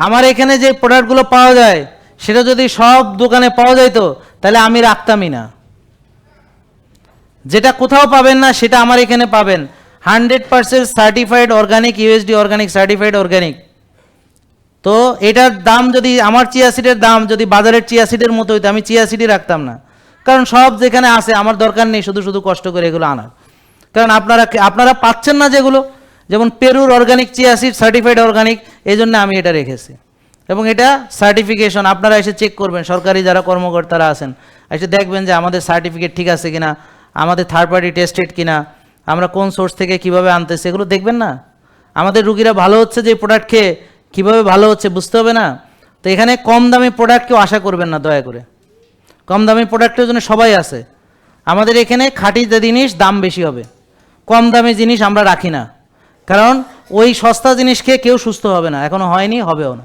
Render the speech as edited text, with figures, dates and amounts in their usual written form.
আমার এখানে যে প্রোডাক্টগুলো পাওয়া যায় সেটা যদি সব দোকানে পাওয়া যাইতো তাহলে আমি রাখতামই না। যেটা কোথাও পাবেন না সেটা আমার এখানে পাবেন। 100% certified organic, USD organic, certified organic. তো এটার দাম যদি, আমার চিয়া সিডের দাম যদি বাজারের চিয়া সিডের মতো হইতো, আমি চিয়া সিডই রাখতাম না। কারণ সব যেখানে আছে, আমার দরকার নেই শুধু শুধু কষ্ট করে এগুলো আনার। কারণ আপনারা পাচ্ছেন না যেগুলো, যেমন পেরুর organic chia seed certified organic, এই জন্য আমি এটা রেখেছি। এবং এটা সার্টিফিকেশন আপনারা এসে চেক করবেন, সরকারি যারা কর্মকর্তারা আছেন এসে দেখবেন যে আমাদের সার্টিফিকেট ঠিক আছে কিনা, আমাদের থার্ড পার্টি টেস্টেড কিনা, আমরা কোন সোর্স থেকে কিভাবে আনতেছি এগুলো দেখবেন না। আমাদের রুগীরা ভালো হচ্ছে যে প্রোডাক্ট খেয়ে, কীভাবে ভালো হচ্ছে বুঝতে হবে না। তো এখানে কম দামি প্রোডাক্ট কেউ আশা করবেন না দয়া করে। কম দামি প্রোডাক্টের জন্য সবাই আছে। আমাদের এখানে খাঁটি জিনিস দাম বেশি হবে, কম দামি জিনিস আমরা রাখি না। কারণ ওই সস্তা জিনিস খেয়ে কেউ সুস্থ হবে না, এখনো হয়নি, হবেও না।